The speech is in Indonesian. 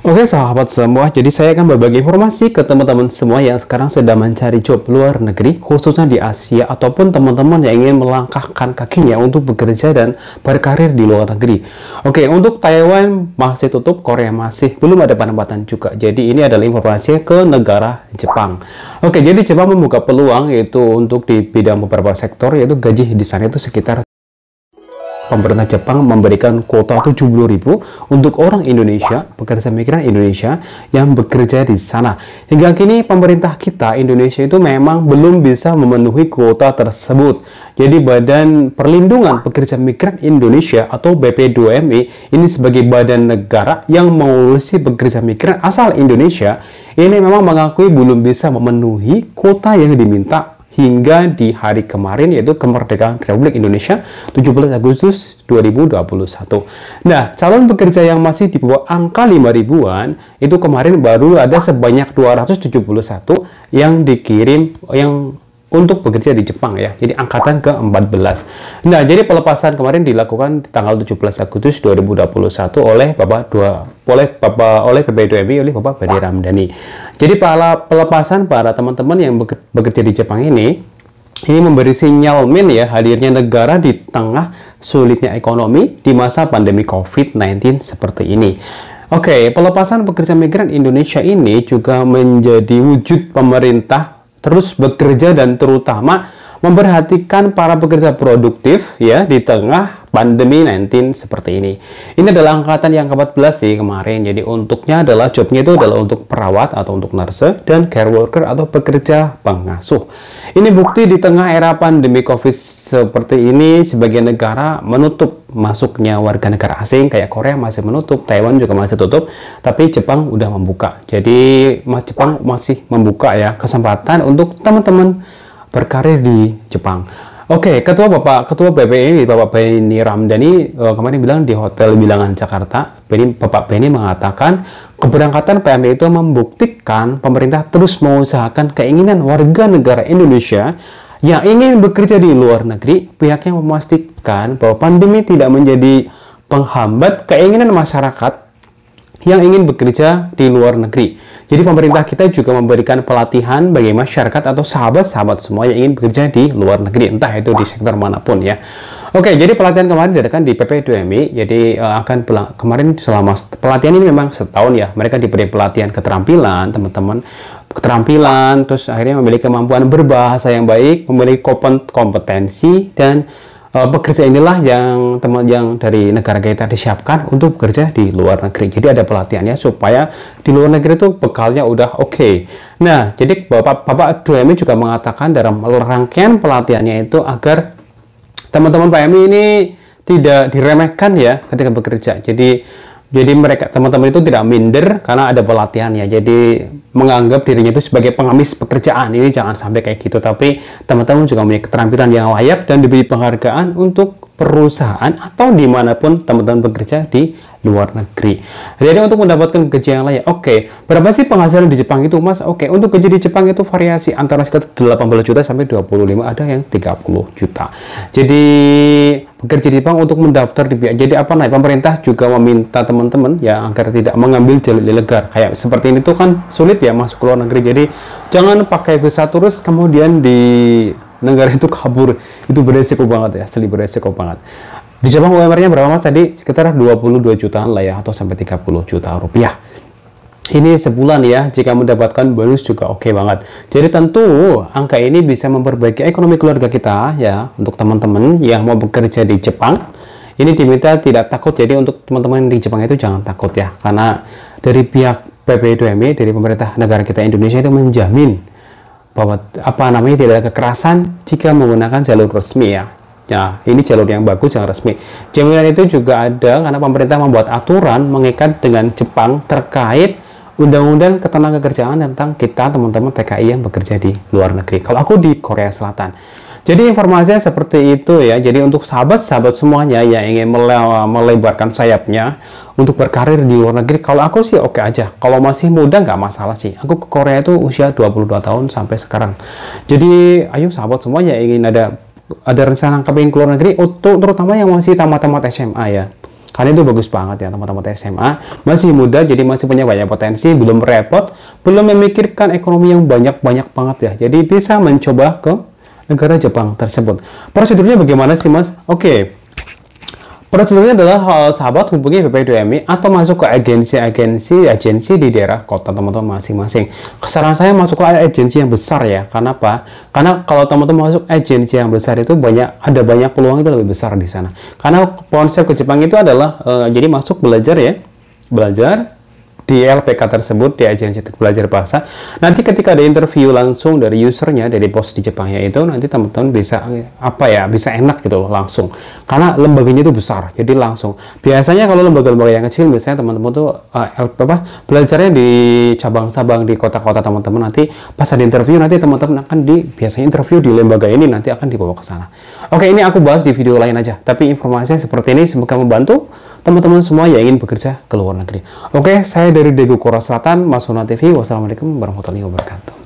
Oke sahabat semua, jadi saya akan berbagi informasi ke teman-teman semua yang sekarang sedang mencari job luar negeri, khususnya di Asia, ataupun teman-teman yang ingin melangkahkan kakinya untuk bekerja dan berkarir di luar negeri. Oke, untuk Taiwan masih tutup, Korea masih belum ada penempatan juga. Jadi ini adalah informasi ke negara Jepang. Oke, jadi Jepang membuka peluang yaitu untuk di bidang beberapa sektor, yaitu gaji di sana itu sekitar pemerintah Jepang memberikan kuota 70.000 untuk orang Indonesia, pekerja migran Indonesia yang bekerja di sana. Hingga kini pemerintah kita Indonesia itu memang belum bisa memenuhi kuota tersebut. Jadi Badan Perlindungan Pekerja Migran Indonesia atau BP2MI ini sebagai badan negara yang mengurusi pekerja migran asal Indonesia, ini memang mengakui belum bisa memenuhi kuota yang diminta hingga di hari kemarin, yaitu kemerdekaan Republik Indonesia 17 Agustus 2021. Nah, calon pekerja yang masih di bawah angka 5 ribuan itu kemarin baru ada sebanyak 271 yang dikirim yang untuk bekerja di Jepang ya. Jadi angkatan ke-14. Nah, jadi pelepasan kemarin dilakukan di tanggal 17 Agustus 2021 oleh oleh PP2MI oleh Bapak Badi Ramdhani. Jadi pelepasan para teman-teman yang bekerja di Jepang ini memberi sinyal ya hadirnya negara di tengah sulitnya ekonomi di masa pandemi COVID-19 seperti ini. Oke, pelepasan pekerja migran Indonesia ini juga menjadi wujud pemerintah terus bekerja dan terutama memperhatikan para pekerja produktif ya di tengah pandemi 19 seperti ini. Ini adalah angkatan yang ke-14 sih kemarin. Jadi untuknya adalah jobnya itu adalah untuk perawat atau untuk nurse dan care worker atau pekerja pengasuh. Ini bukti di tengah era pandemi COVID seperti ini sebagian negara menutup masuknya warga negara asing, kayak Korea masih menutup, Taiwan juga masih tutup, tapi Jepang udah membuka. Jadi Jepang masih membuka ya kesempatan untuk teman-teman berkarir di Jepang. Oke, Ketua BPI Bapak Beni Ramdhani kemarin bilang di Hotel Bilangan Jakarta, Bapak Beni mengatakan keberangkatan PMI itu membuktikan pemerintah terus mengusahakan keinginan warga negara Indonesia yang ingin bekerja di luar negeri. Pihaknya memastikan bahwa pandemi tidak menjadi penghambat keinginan masyarakat yang ingin bekerja di luar negeri. Jadi pemerintah kita juga memberikan pelatihan bagi masyarakat atau sahabat-sahabat semua yang ingin bekerja di luar negeri, entah itu di sektor manapun ya. Oke, jadi pelatihan kemarin diadakan di PP2MI. Jadi kemarin selama pelatihan ini memang setahun ya. Mereka diberi pelatihan keterampilan, teman-teman. Keterampilan, terus akhirnya memiliki kemampuan berbahasa yang baik, memiliki kompetensi, dan pekerja inilah yang dari negara kita disiapkan untuk bekerja di luar negeri. Jadi ada pelatihannya supaya di luar negeri itu bekalnya udah oke. Nah, jadi Bapak PMI juga mengatakan dalam rangkaian pelatihannya itu agar teman-teman PMI ini tidak diremehkan ya ketika bekerja. Jadi mereka teman-teman itu tidak minder karena ada pelatihannya. Jadi menganggap dirinya itu sebagai pengemis pekerjaan. Ini jangan sampai kayak gitu. Tapi teman-teman juga memiliki keterampilan yang layak dan diberi penghargaan untuk perusahaan atau dimanapun teman-teman bekerja di luar negeri. Jadi untuk mendapatkan gaji yang layak. Oke, berapa sih penghasilan di Jepang itu, Mas? Oke, untuk gaji di Jepang itu variasi antara sekitar 18 juta sampai 25, ada yang 30 juta. Jadi bekerja di Jepang untuk mendaftar di jadi apa nih? Pemerintah juga meminta teman-teman ya agar tidak mengambil jalur ilegal. Kayak seperti ini tuh kan sulit ya masuk ke luar negeri. Jadi jangan pakai visa turis kemudian di negara itu kabur. Itu beresiko banget ya, asli beresiko banget. Di Jepang UMR-nya berapa, Mas? Tadi sekitar 22 jutaan lah ya, atau sampai 30 juta rupiah. Ini sebulan ya, jika mendapatkan bonus juga oke banget. Jadi tentu angka ini bisa memperbaiki ekonomi keluarga kita ya, untuk teman-teman yang mau bekerja di Jepang. Ini diminta tidak takut, jadi untuk teman-teman di Jepang itu jangan takut ya, karena dari pihak PP2MI, dari pemerintah negara kita Indonesia itu menjamin bahwa tidak ada kekerasan jika menggunakan jalur resmi ya. Ya, ini jalur yang bagus, yang resmi. Jaminan itu juga ada karena pemerintah membuat aturan mengikat dengan Jepang terkait Undang-Undang Ketenagakerjaan tentang kita teman-teman TKI yang bekerja di luar negeri. Kalau aku di Korea Selatan. Jadi informasinya seperti itu ya. Jadi untuk sahabat-sahabat semuanya yang ingin melebarkan sayapnya untuk berkarir di luar negeri, kalau aku sih oke aja. Kalau masih muda nggak masalah sih. Aku ke Korea itu usia 22 tahun sampai sekarang. Jadi ayo sahabat semua yang ingin ada rencana kepingin keluar negeri, terutama yang masih tamat-tamat SMA ya. Karena itu bagus banget ya teman-teman SMA, masih muda jadi masih punya banyak potensi, belum repot, belum memikirkan ekonomi yang banyak-banyak banget ya. Jadi bisa mencoba ke negara Jepang tersebut. Prosedurnya bagaimana sih Mas? Oke. Prosedurnya adalah sahabat hubungi BP2MI atau masuk ke agensi di daerah kota teman-teman masing-masing. Saran saya masuk ke agensi yang besar ya. Karena apa? Karena kalau teman-teman masuk agensi yang besar itu ada banyak peluang itu lebih besar di sana. Karena konsep ke Jepang itu adalah jadi masuk belajar ya, belajar di LPK tersebut, di agensi belajar bahasa. Nanti ketika ada interview langsung dari usernya, dari bos di Jepangnya itu, nanti teman-teman bisa bisa enak gitu loh langsung. Karena lembaganya itu besar, jadi langsung. Biasanya kalau lembaga-lembaga yang kecil, misalnya teman-teman tuh belajarnya di cabang-cabang di kota-kota teman-teman, nanti pas ada interview nanti teman-teman akan biasanya interview di lembaga ini nanti akan dibawa ke sana. Oke, ini aku bahas di video lain aja. Tapi informasinya seperti ini, semoga membantu teman-teman semua yang ingin bekerja ke luar negeri. Oke, saya dari Daegu Korea Selatan, Mas Sona TV. Wassalamualaikum warahmatullahi wabarakatuh.